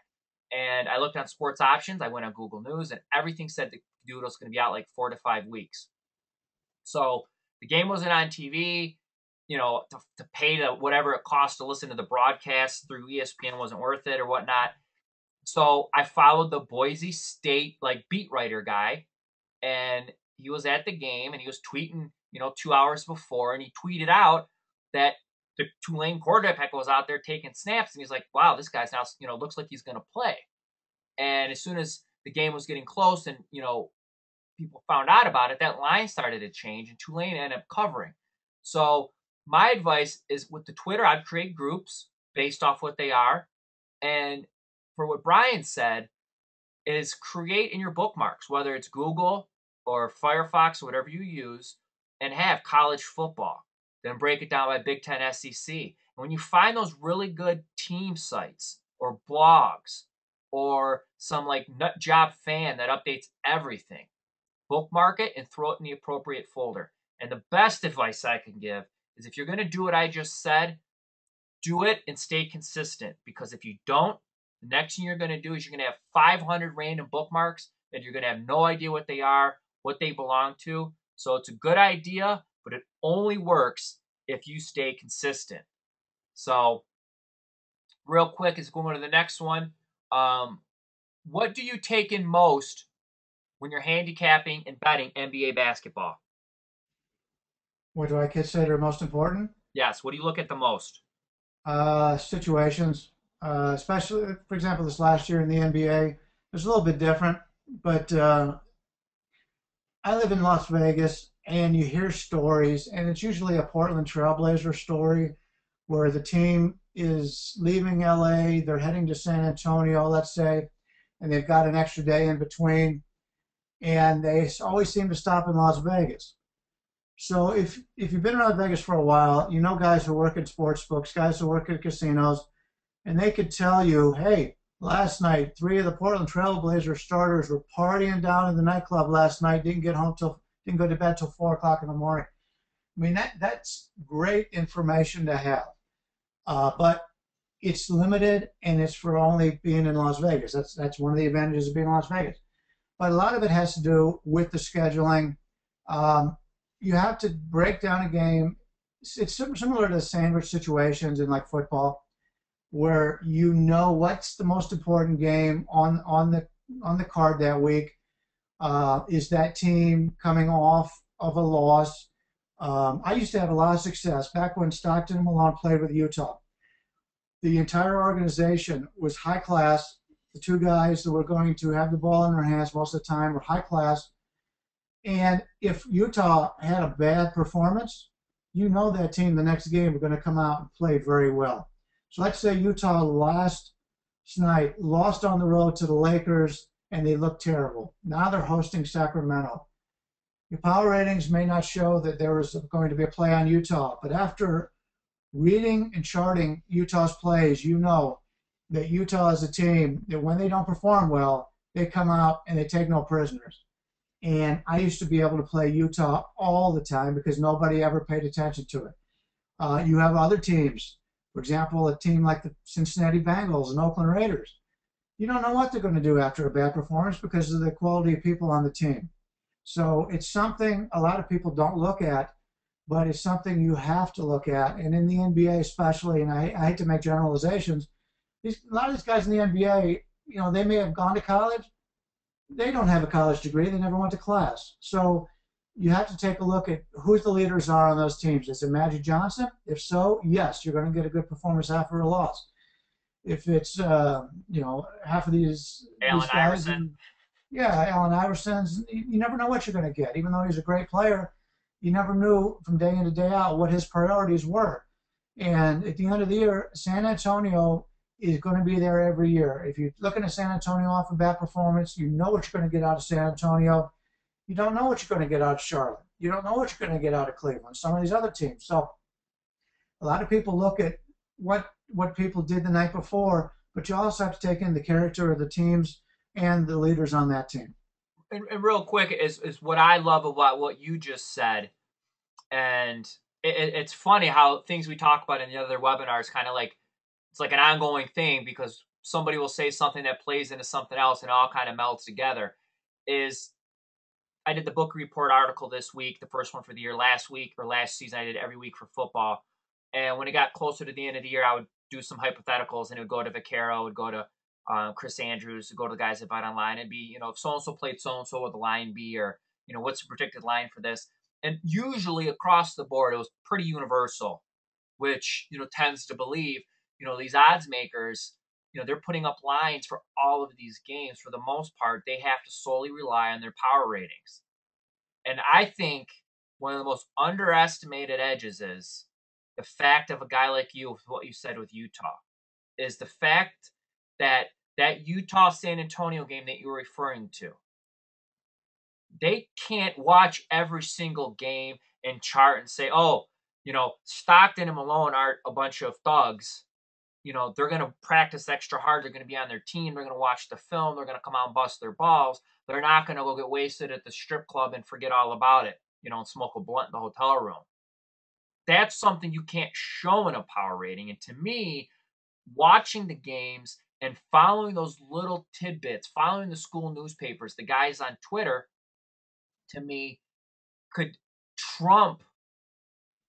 And I looked on sports options. I went on Google News, and everything said the dude was going to be out like 4 to 5 weeks. So the game wasn't on TV. To pay the whatever it cost to listen to the broadcast through ESPN wasn't worth it or whatnot. So I followed the Boise State beat writer guy, and he was at the game and he was tweeting 2 hours before, and he tweeted out that the Tulane quarterback was out there taking snaps, and he's like, wow, this guy's now, looks like he's going to play. And as soon as the game was getting close and, people found out about it, that line started to change, and Tulane ended up covering. So my advice is with the Twitter, I'd create groups based off what they are. And for what Brian said is create in your bookmarks, whether it's Google or Firefox or whatever you use, and have college football. Then break it down by Big Ten, SEC. And when you find those really good team sites or blogs or some nut job fan that updates everything, bookmark it and throw it in the appropriate folder. And the best advice I can give is if you're going to do what I just said, do it and stay consistent. Because if you don't, the next thing you're going to do is you're going to have 500 random bookmarks and you're going to have no idea what they are, what they belong to. So it's a good idea, but it only works if you stay consistent. So real quick, is going to the next one. What do you take in most when you're handicapping and betting NBA basketball? What do I consider most important? Yes. What do you look at the most? Situations, especially, for example, this last year in the NBA, it was a little bit different, but I live in Las Vegas, and you hear stories, and it's usually a Portland Trailblazer story where the team is leaving LA, they're heading to San Antonio, let's say, and they've got an extra day in between, and they always seem to stop in Las Vegas. So if you've been around Vegas for a while, you know guys who work in sports books, guys who work at casinos, and they could tell you, hey, last night, 3 of the Portland Trailblazer starters were partying down in the nightclub last night, didn't go to bed till 4 o'clock in the morning. I mean, that's great information to have. But it's limited, and it's for only being in Las Vegas. That's one of the advantages of being in Las Vegas. But a lot of it has to do with the scheduling. You have to break down a game. It's similar to the sandwich situations in football, where you know what's the most important game on the card that week. Is that team coming off of a loss? I used to have a lot of success back when Stockton and Malone played with Utah. The entire organization was high class. The 2 guys that were going to have the ball in their hands most of the time were high class. And if Utah had a bad performance, you know that team the next game were going to come out and play very well. So let's say Utah last night lost on the road to the Lakers, and they looked terrible. Now they're hosting Sacramento. Your power ratings may not show that there was going to be a play on Utah, but after reading and charting Utah's plays, you know that Utah is a team that when they don't perform well, they come out and they take no prisoners. And I used to be able to play Utah all the time because nobody ever paid attention to it. You have other teams. For example, a team like the Cincinnati Bengals and Oakland Raiders. You don't know what they're going to do after a bad performance because of the quality of people on the team. So it's something a lot of people don't look at, but it's something you have to look at. And in the NBA especially, and I hate to make generalizations, a lot of these guys in the NBA, they may have gone to college. They don't have a college degree. They never went to class. So you have to take a look at who the leaders are on those teams. Is it Magic Johnson? If so, yes, you're going to get a good performance after a loss. If it's half of these Allen guys, Iverson. yeah, Allen Iverson's, you never know what you're going to get. Even though he's a great player, you never knew from day in to day out what his priorities were. And at the end of the year, San Antonio is going to be there every year. If you're looking at San Antonio off of bad performance, you know what you're going to get out of San Antonio. You don't know what you're going to get out of Charlotte. You don't know what you're going to get out of Cleveland, some of these other teams. So a lot of people look at what people did the night before, but you also have to take in the character of the teams and the leaders on that team. And real quick is what I love about what you just said. And it's funny how things we talk about in the other webinars kind of like, it's like an ongoing thing because somebody will say something that plays into something else and it all kind of melts together. I did the book report article this week, the first one for the year last week or last season. I did every week for football. And when it got closer to the end of the year, I would do some hypotheticals and it would go to Vaccaro, it would go to Chris Andrews, it would go to the guys that bet online. It'd be, if so-and-so played so-and-so, what the line be, or, what's the predicted line for this? And usually across the board, it was pretty universal, which, tends to believe, these odds makers, they're putting up lines for all of these games. For the most part, they have to solely rely on their power ratings. And I think one of the most underestimated edges is the fact of a guy like you, with what you said with Utah, is the fact that Utah-San Antonio game that you were referring to, they can't watch every single game and chart and say, oh, Stockton and Malone aren't a bunch of thugs. They're going to practice extra hard. They're going to be on their team. They're going to watch the film. They're going to come out and bust their balls. They're not going to go get wasted at the strip club and forget all about it, and smoke a blunt in the hotel room. That's something you can't show in a power rating. And to me, watching the games and following those little tidbits, following the school newspapers, the guys on Twitter, to me, could trump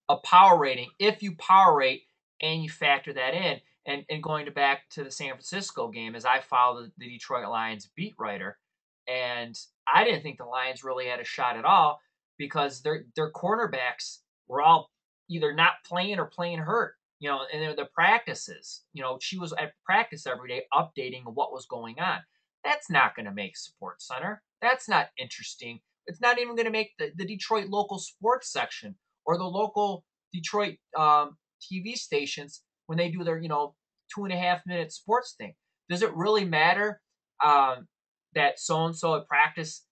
a power rating if you power rate and you factor that in. And going back to the San Francisco game, as I followed the Detroit Lions beat writer, and I didn't think the Lions really had a shot at all because their cornerbacks were all either not playing or playing hurt. And the practices, she was at practice every day updating what was going on. That's not going to make Sports Center. That's not interesting. It's not even going to make the Detroit local sports section or the local Detroit TV stations when they do their, 2.5-minute sports thing. Does it really matter that so-and-so at practice,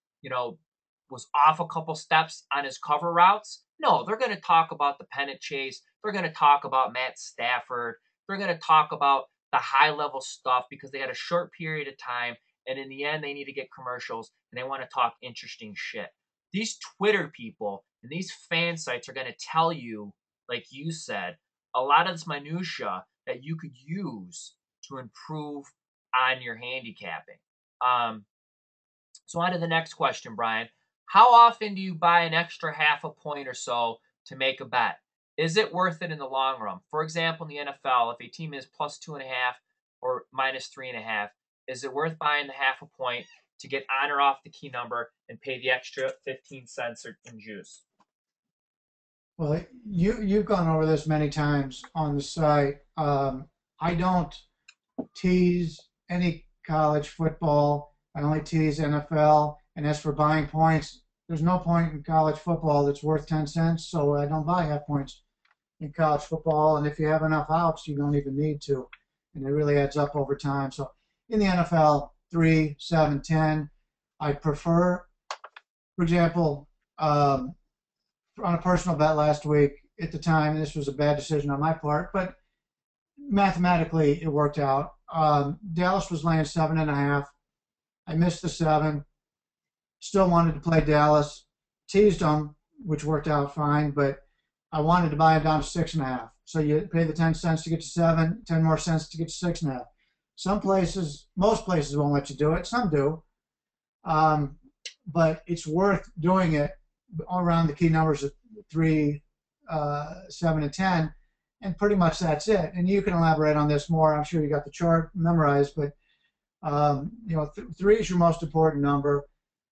was off a couple steps on his cover routes? No, they're going to talk about the pennant chase. They're going to talk about Matt Stafford. They're going to talk about the high-level stuff because they had a short period of time, and in the end, they need to get commercials, and they want to talk interesting shit. These Twitter people and these fan sites are going to tell you, like you said, a lot of this minutia that you could use to improve on your handicapping. So on to the next question, Brian. How often do you buy an extra half a point or so to make a bet? Is it worth it in the long run? For example, in the NFL, if a team is plus 2.5 or minus 3.5, is it worth buying the half a point to get on or off the key number and pay the extra 15 cents in juice? Well, you've gone over this many times on the site. I don't tease any college football. I only tease NFL. And as for buying points, there's no point in college football that's worth 10 cents, so I don't buy half points in college football. And if you have enough outs, you don't even need to. And it really adds up over time. So in the NFL, 3, 7, 10, I prefer, for example, on a personal bet last week, at the time, this was a bad decision on my part, but mathematically it worked out. Dallas was laying 7.5. I missed the 7. Still wanted to play Dallas. Teased them, which worked out fine, but I wanted to buy it down to 6.5. So you pay the 10 cents to get to 7, 10 more cents to get to 6.5. Some places, most places won't let you do it. Some do. But it's worth doing it around the key numbers of 3, 7, and 10. And pretty much that's it. And you can elaborate on this more. I'm sure you got the chart memorized, but you know, 3 is your most important number.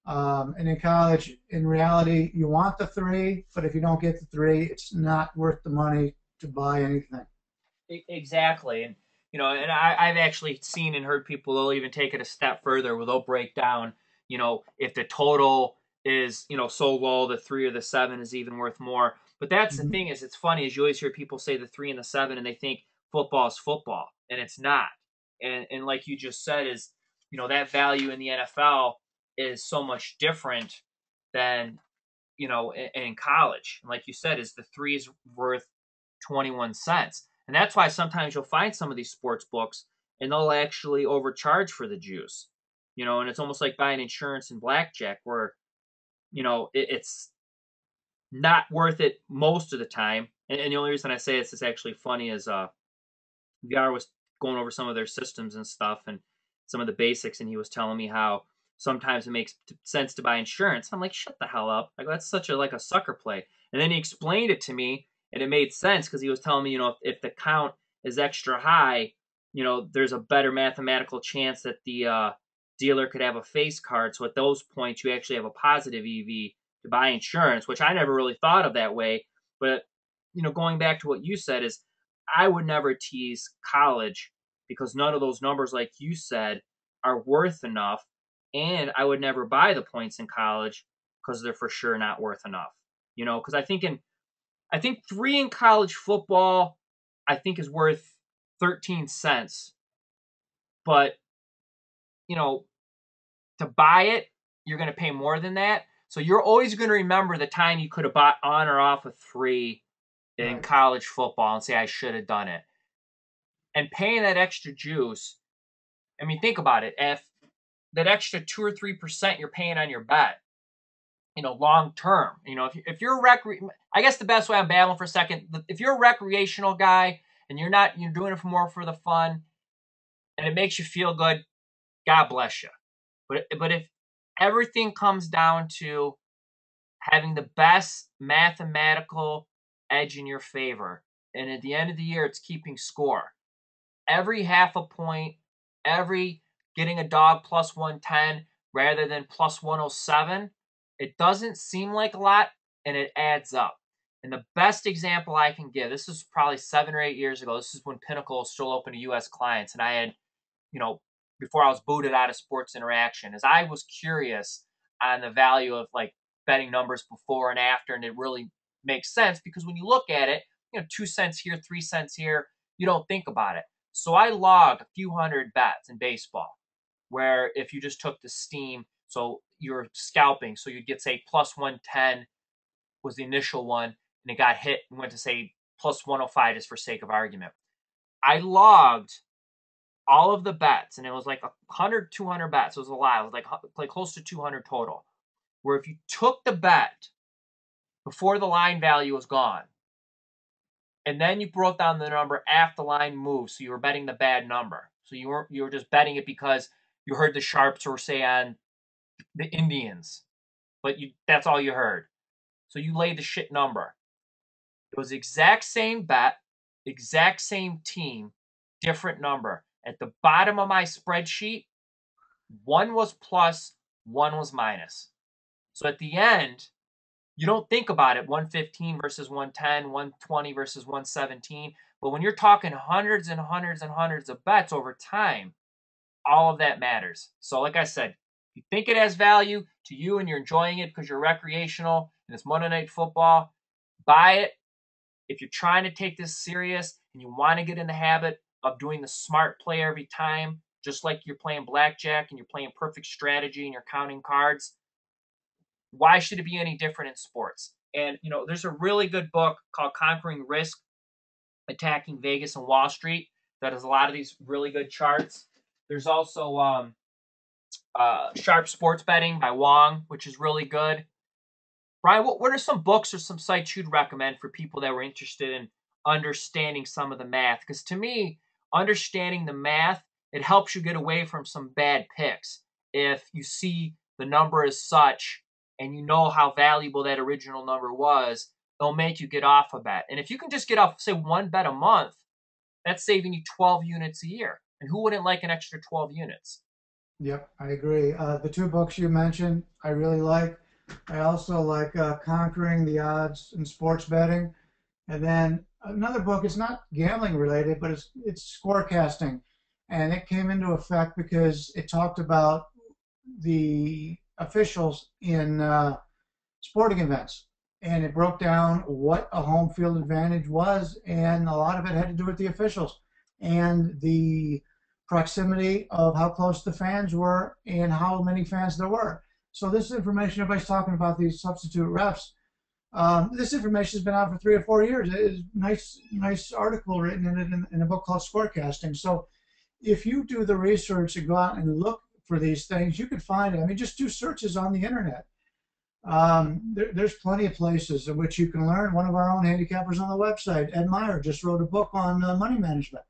And in college, in reality, you want the 3, but if you don't get the 3, it's not worth the money to buy anything. Exactly. And, you know, and I've actually seen and heard people, they'll even take it a step further where they'll break down, you know, if the total is, you know, so low, the 3 or the 7 is even worth more. But that's the thing is, it's funny, is you always hear people say the 3 and the 7 and they think football is football, and it's not. And like you just said, is, you know, that value in the NFL is so much different than, you know, in college. And like you said, is the 3 is worth 21 cents. And that's why sometimes you'll find some of these sports books and they'll actually overcharge for the juice. You know, and it's almost like buying insurance in blackjack where, you know, it's not worth it most of the time. And the only reason I say this is actually funny is VR was going over some of their systems and stuff and some of the basics, and he was telling me how sometimes it makes sense to buy insurance. I'm like, shut the hell up! Like that's such a like a sucker play. And then he explained it to me, and it made sense because he was telling me, you know, if the count is extra high, you know, there's a better mathematical chance that the dealer could have a face card. So at those points, you actually have a positive EV to buy insurance, which I never really thought of that way. But you know, going back to what you said is I would never tease college because none of those numbers, like you said, are worth enough. And I would never buy the points in college because they're for sure not worth enough. You know, because I think 3 in college football, I think is worth 13 cents. But, you know, to buy it, you're going to pay more than that. So you're always going to remember the time you could have bought on or off a 3 in college football and say, I should have done it. And paying that extra juice, I mean, think about it. If that extra 2 or 3% you're paying on your bet, you know, long term, you know, if you're I guess the best way I'm babbling for a second, if you're a recreational guy and you're doing it for more for the fun and it makes you feel good, God bless you. But if everything comes down to having the best mathematical edge in your favor, and at the end of the year, it's keeping score. Every half a point, every getting a dog plus 110 rather than plus 107, it doesn't seem like a lot, and it adds up. And the best example I can give, this is probably 7 or 8 years ago. This is when Pinnacle was still open to U.S. clients, and I had, you know, before I was booted out of Sports Interaction, as I was curious on the value of like betting numbers before and after, and it really makes sense because when you look at it, you know, 2 cents here, 3 cents here, you don't think about it. So I logged a few hundred bets in baseball where if you just took the steam, so you're scalping, so you'd get, say, plus 110 was the initial one, and it got hit and went to, say, plus 105 just for sake of argument. I logged all of the bets, and it was like 100, 200 bets. It was a lot. It was like close to 200 total, where if you took the bet before the line value was gone, and then you broke down the number after the line moved, so you were betting the bad number. So you were just betting it because you heard the sharps were, say, on the Indians, but that's all you heard. So you laid the shit number. It was the exact same bet, exact same team, different number. At the bottom of my spreadsheet, one was plus, one was minus. So at the end, you don't think about it 115 versus 110, 120 versus 117. But when you're talking hundreds and hundreds and hundreds of bets over time, all of that matters. So like I said, if you think it has value to you and you're enjoying it because you're recreational and it's Monday Night Football, buy it. If you're trying to take this serious and you want to get in the habit of doing the smart play every time, just like you're playing blackjack and you're playing perfect strategy and you're counting cards, why should it be any different in sports? And, you know, there's a really good book called Conquering Risk, Attacking Vegas and Wall Street that has a lot of these really good charts. There's also Sharp Sports Betting by Wong, which is really good. Brian, what are some books or some sites you'd recommend for people that were interested in understanding some of the math. Because to me, understanding the math, it helps you get away from some bad picks. If you see the number as such and you know how valuable that original number was, it'll make you get off a bet. And if you can just get off, say, one bet a month, that's saving you 12 units a year. And who wouldn't like an extra 12 units? Yep, I agree. The two books you mentioned, I really like. I also like Conquering the Odds in Sports Betting. And then another book, it's not gambling related, but it's scorecasting. And it came into effect because it talked about the officials in sporting events. And it broke down what a home field advantage was, and a lot of it had to do with the officials and the proximity of how close the fans were and how many fans there were. So this information, everybody's talking about these substitute refs. This information has been out for 3 or 4 years. It's a nice article written in a book called Scorecasting. So if you do the research and go out and look for these things, you could find it. I mean, just do searches on the internet. There's plenty of places in which you can learn. One of our own handicappers on the website, Ed Meyer, just wrote a book on money management.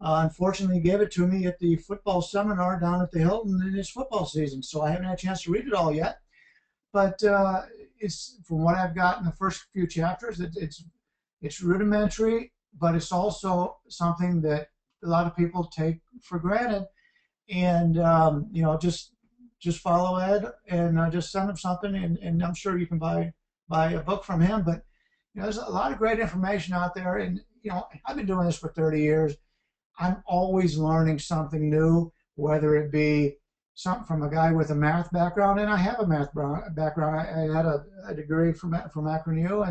Unfortunately, he gave it to me at the football seminar down at the Hilton in his football season, so I haven't had a chance to read it all yet. But it's from what I've got in the first few chapters, it's rudimentary, but it's also something that a lot of people take for granted. And just follow Ed and just send him something, and I'm sure you can buy a book from him. But there's a lot of great information out there, and I've been doing this for 30 years. I'm always learning something new, whether it be something from a guy with a math background, and I have a math background. I had a degree from Akron U,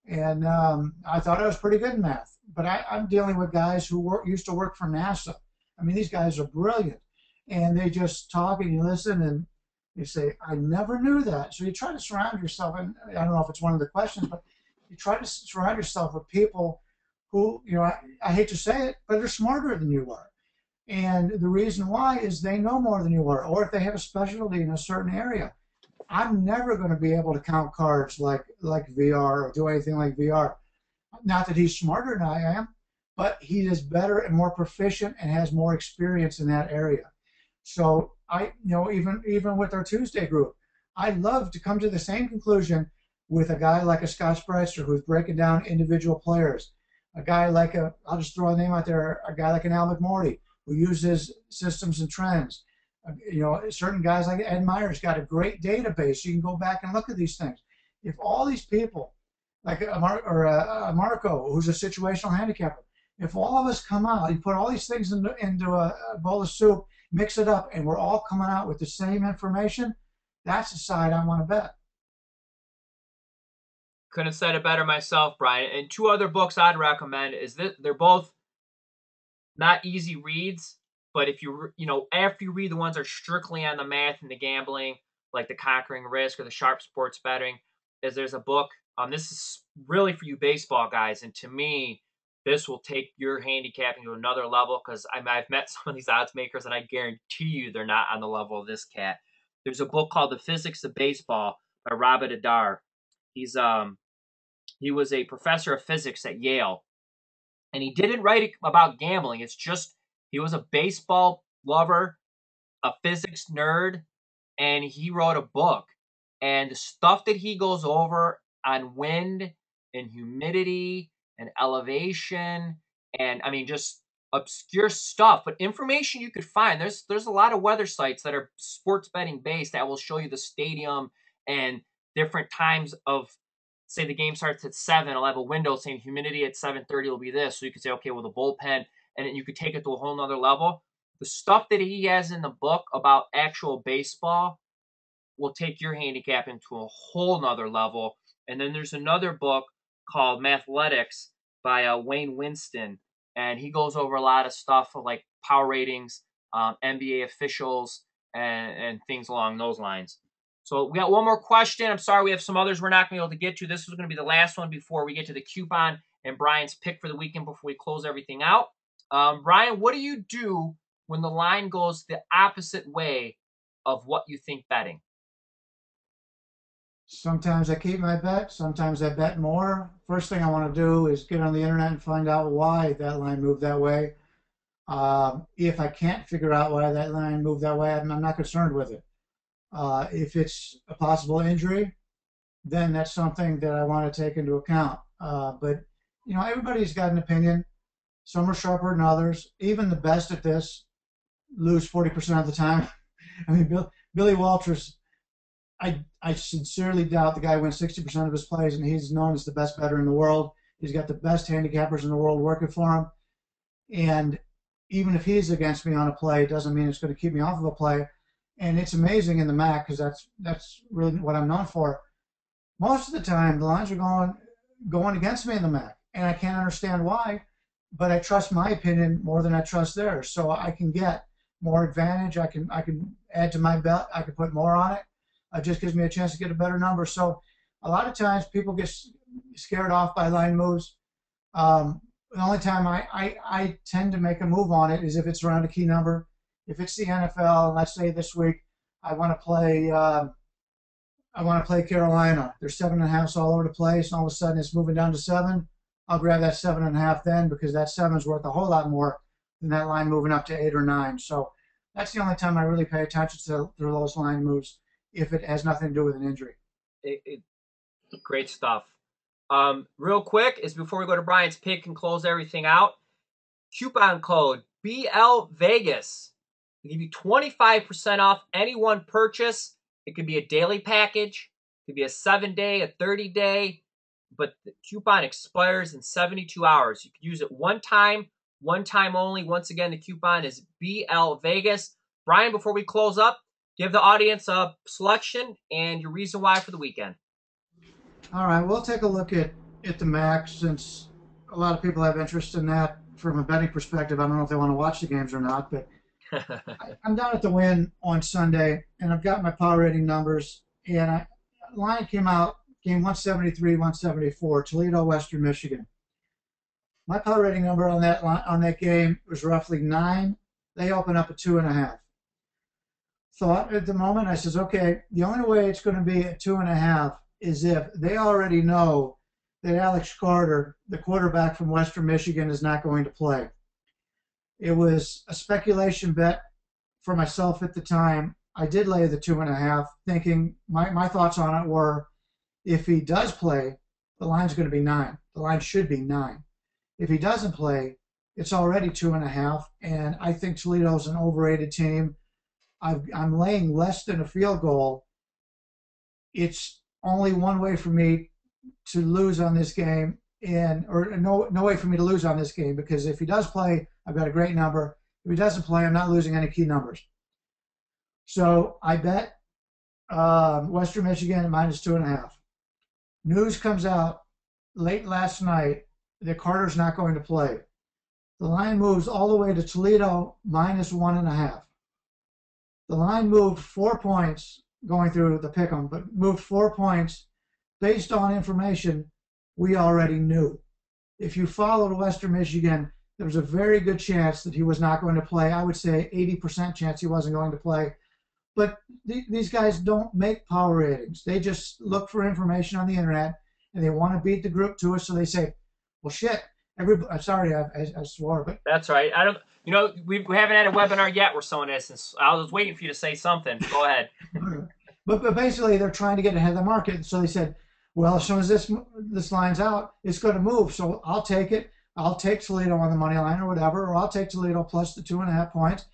and I thought I was pretty good in math. But I'm dealing with guys who used to work for NASA. I mean, these guys are brilliant, and they just talk and you listen and you say, I never knew that. So you try to surround yourself, and I don't know if it's one of the questions, but you try to surround yourself with people who, I hate to say it, but they're smarter than you are. And the reason why is they know more than you are, or if they have a specialty in a certain area. I'm never going to be able to count cards like VR or do anything like VR. Not that he's smarter than I am, but he is better and more proficient and has more experience in that area. So even with our Tuesday group, I love to come to the same conclusion with a guy like a Scott Spreitzer who's breaking down individual players. A guy like I'll just throw a name out there, a guy like an Al McMorty who uses systems and trends. Certain guys like Ed Meyer's got a great database. You can go back and look at these things. If all these people, like a Marco, who's a situational handicapper, if all of us come out, you put all these things into a bowl of soup, mix it up, and we're all coming out with the same information, that's the side I want to bet. Couldn't have said it better myself, Brian. And two other books I'd recommend is that they're both not easy reads, but if after you read the ones that are strictly on the math and the gambling, like the Conquering Risk or the Sharp Sports Betting, there's a book. This is really for you baseball guys, and to me, this will take your handicapping to another level because I've met some of these odds makers, and I guarantee you they're not on the level of this cat. There's a book called The Physics of Baseball by Robert Adar. He was a professor of physics at Yale, and he didn't write about gambling. It's just he was a baseball lover, a physics nerd, and he wrote a book. And the stuff that he goes over on wind and humidity and elevation, and I mean just obscure stuff, but information you could find. There's a lot of weather sites that are sports betting based that will show you the stadium and different times of, say the game starts at 7, I'll have a window saying humidity at 7:30 will be this. So you could say, okay, well, the bullpen, and then you could take it to a whole nother level. The stuff that he has in the book about actual baseball will take your handicap into a whole nother level. And then there's another book called Mathletics by Wayne Winston, and he goes over a lot of stuff like power ratings, NBA officials, and things along those lines. So we got one more question. I'm sorry, we have some others we're not going to be able to get to. This is going to be the last one before we get to the coupon and Brian's pick for the weekend before we close everything out. Brian, what do you do when the line goes the opposite way of what you think betting? Sometimes I keep my bet. Sometimes I bet more. First thing I want to do is get on the internet and find out why that line moved that way. If I can't figure out why that line moved that way, I'm not concerned with it. If it's a possible injury, then that's something that I want to take into account. But everybody's got an opinion. Some are sharper than others. Even the best at this lose 40% of the time. I mean, Billy Walters, I sincerely doubt the guy wins 60% of his plays, and he's known as the best bettor in the world. He's got the best handicappers in the world working for him. And even if he's against me on a play, it doesn't mean it's going to keep me off of a play. And it's amazing in the MAC because that's really what I'm known for. Most of the time, the lines are going against me in the MAC, and I can't understand why. But I trust my opinion more than I trust theirs, so I can get more advantage. I can add to my bet. I can put more on it. It just gives me a chance to get a better number. So a lot of times people get scared off by line moves. The only time I tend to make a move on it is if it's around a key number. If it's the NFL, and let's say this week I want to play Carolina. There's 7.5s all over the place, and all of a sudden it's moving down to 7. I'll grab that 7.5 then because that 7's worth a whole lot more than that line moving up to 8 or 9. So that's the only time I really pay attention to those line moves if it has nothing to do with an injury. Great stuff. Real quick is before we go to Brian's pick and close everything out. Coupon code BL Vegas. They give you 25% off any one purchase. It could be a daily package. It could be a 7-day, a 30-day. But the coupon expires in 72 hours. You can use it one time only. Once again, the coupon is BL Vegas. Brian, before we close up, give the audience a selection and your reason why for the weekend. All right, we'll take a look at the MAC since a lot of people have interest in that from a betting perspective. I don't know if they want to watch the games or not, but I'm down at the Win on Sunday, and I've got my power rating numbers, and line came out, game 173, 174, Toledo, Western Michigan. My power rating number on that game was roughly 9. They open up at 2.5. Thought at the moment, I says, okay, the only way it's going to be at 2.5 is if they already know that Alex Carter, the quarterback from Western Michigan, is not going to play. It was a speculation bet for myself at the time. I did lay the 2.5, thinking my thoughts on it were, if he does play, the line's going to be 9. The line should be 9. If he doesn't play, it's already 2.5, and I think Toledo's an overrated team. I'm laying less than a field goal. It's only one way for me to lose on this game, or no way for me to lose on this game, because if he does play, I've got a great number. If he doesn't play, I'm not losing any key numbers. So I bet Western Michigan at -2.5. News comes out late last night that Carter's not going to play. The line moves all the way to Toledo -1.5. The line moved 4 points going through the pick'em, but moved 4 points based on information we already knew. If you followed Western Michigan, there was a very good chance that he was not going to play. I would say 80% chance he wasn't going to play. But these guys don't make power ratings. They just look for information on the internet, and they want to beat the group to it. So they say, well, shit. I'm sorry, I swore, but that's right. I don't. We haven't had a webinar yet where someone is. Since I was waiting for you to say something. Go ahead. But basically, they're trying to get ahead of the market. So they said, well, as soon as this line's out, it's going to move. So I'll take it. I'll take Toledo on the money line or whatever, or I'll take Toledo plus the 2.5 points.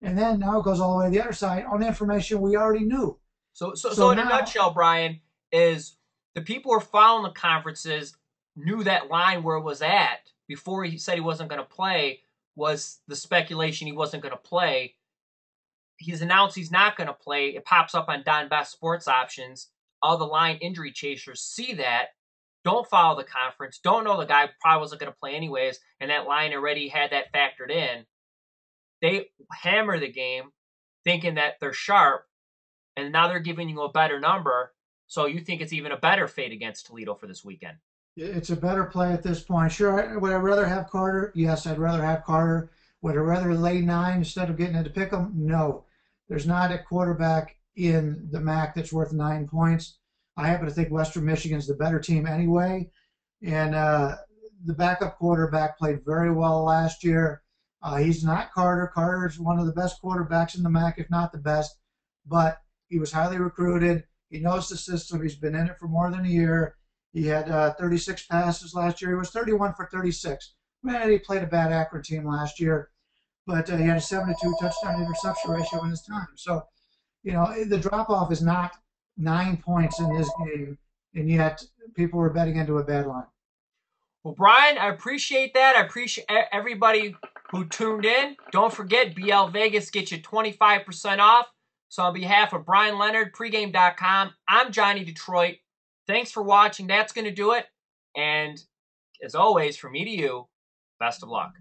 And then now it goes all the way to the other side on information we already knew. So in a nutshell, Brian, is the people who are following the conferences knew that line where it was at before he said he wasn't going to play was the speculation he wasn't going to play. He's announced he's not going to play. It pops up on Don Best Sports Options. All the line injury chasers see that, don't follow the conference, don't know the guy probably wasn't going to play anyways, and that line already had that factored in. They hammer the game thinking that they're sharp, and now they're giving you a better number. So you think it's even a better fate against Toledo for this weekend? It's a better play at this point. Sure, would I rather have Carter? Yes, I'd rather have Carter. Would I rather lay 9 instead of getting into pick'em? No. There's not a quarterback in the MAC that's worth 9 points. I happen to think Western Michigan's the better team anyway. And the backup quarterback played very well last year. He's not Carter. Carter's one of the best quarterbacks in the MAC, if not the best. But he was highly recruited. He knows the system. He's been in it for more than a year. He had 36 passes last year. He was 31 for 36. Man, he played a bad Akron team last year, but he had a 72 touchdown interception ratio in his time. So, the drop off is not 9 points in this game, and yet people were betting into a bad line. Well, Brian, I appreciate that. I appreciate everybody who tuned in. Don't forget, BL Vegas gets you 25% off. So on behalf of Brian Leonard, pregame.com, I'm Johnny Detroit. Thanks for watching. That's going to do it. And as always, from me to you, best of luck.